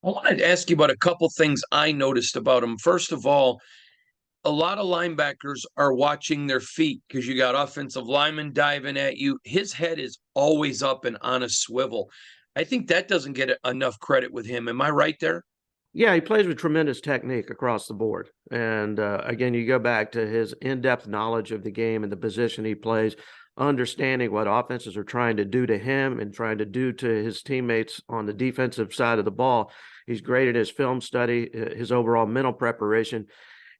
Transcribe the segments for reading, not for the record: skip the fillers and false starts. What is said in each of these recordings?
I wanted to ask you about a couple things I noticed about him. First of all, a lot of linebackers are watching their feet because you got offensive linemen diving at you. His head is always up and on a swivel. I think that doesn't get enough credit with him. Am I right there? Yeah, he plays with tremendous technique across the board. And again, you go back to his in-depth knowledge of the game and the position he plays, understanding what offenses are trying to do to him and trying to do to his teammates on the defensive side of the ball. He's great at his film study, his overall mental preparation,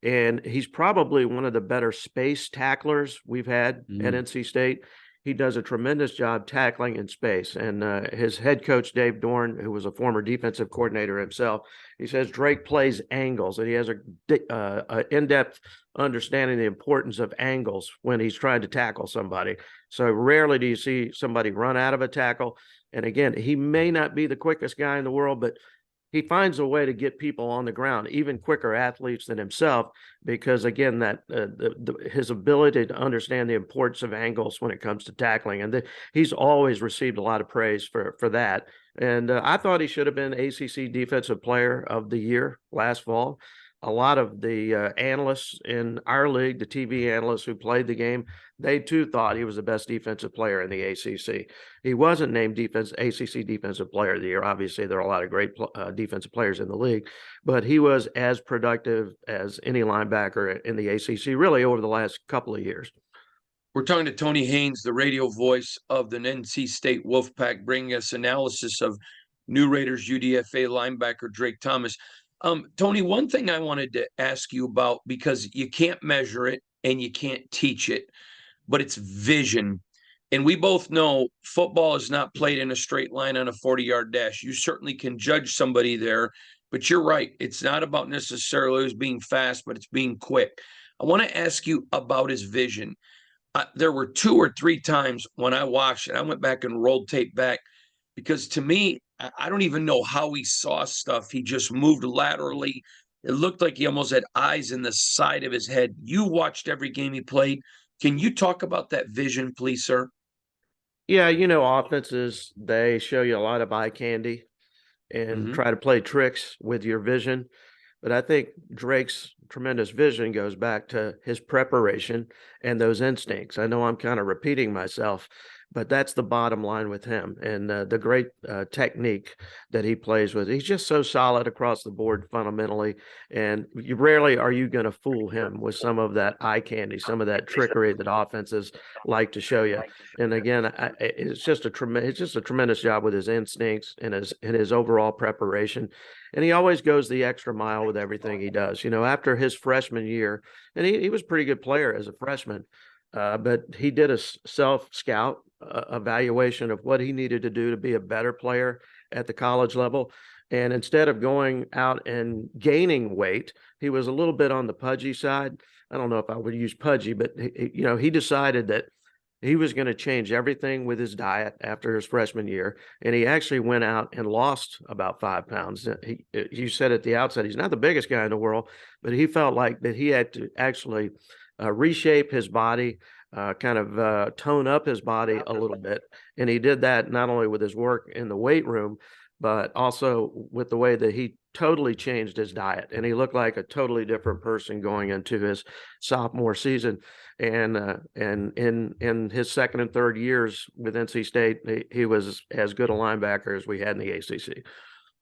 and he's probably one of the better space tacklers we've had at Mm. NC State. He does a tremendous job tackling in space. And his head coach, Dave Dorn, who was a former defensive coordinator himself, he says Drake plays angles, and he has a in-depth understanding the importance of angles when he's trying to tackle somebody. So rarely do you see somebody run out of a tackle. And again, he may not be the quickest guy in the world, but he finds a way to get people on the ground, even quicker athletes than himself, because again, that his ability to understand the importance of angles when it comes to tackling, and he's always received a lot of praise for that. And I thought he should have been ACC Defensive Player of the Year last fall. A lot of the analysts in our league, the TV analysts who played the game, they too thought he was the best defensive player in the ACC. He wasn't named ACC Defensive Player of the Year. Obviously, there are a lot of great defensive players in the league, but he was as productive as any linebacker in the ACC really over the last couple of years. We're talking to Tony Haynes, the radio voice of the NC State Wolfpack, bringing us analysis of new Raiders UDFA linebacker Drake Thomas. Tony, one thing I wanted to ask you about, because you can't measure it and you can't teach it, but it's vision. And we both know football is not played in a straight line on a 40-yard dash. You certainly can judge somebody there, but you're right. It's not about necessarily being fast, but it's being quick. I want to ask you about his vision. There were two or three times when I watched it, I went back and rolled tape back because to me, I don't even know how he saw stuff. He just moved laterally. It looked like he almost had eyes in the side of his head. You watched every game he played. Can you talk about that vision, please, sir? Yeah, offenses, they show you a lot of eye candy and Mm-hmm. try to play tricks with your vision. But I think Drake's tremendous vision goes back to his preparation and those instincts. I know I'm kind of repeating myself, but that's the bottom line with him and the great technique that he plays with. He's just so solid across the board fundamentally. And you rarely are you going to fool him with some of that eye candy, some of that trickery that offenses like to show you. And again, it's just a tremendous job with his instincts and his overall preparation, and he always goes the extra mile with everything he does. After his freshman year, and he was a pretty good player as a freshman, but he did a self scout evaluation of what he needed to do to be a better player at the college level. And instead of going out and gaining weight, he was a little bit on the pudgy side. I don't know if I would use pudgy, but he decided that he was going to change everything with his diet after his freshman year, and he actually went out and lost about 5 pounds. You said at the outset he's not the biggest guy in the world, but he felt like that he had to actually reshape his body, kind of tone up his body a little bit, and he did that not only with his work in the weight room, but also with the way that he totally changed his diet, and he looked like a totally different person going into his sophomore season. And in his second and third years with NC State, he was as good a linebacker as we had in the ACC.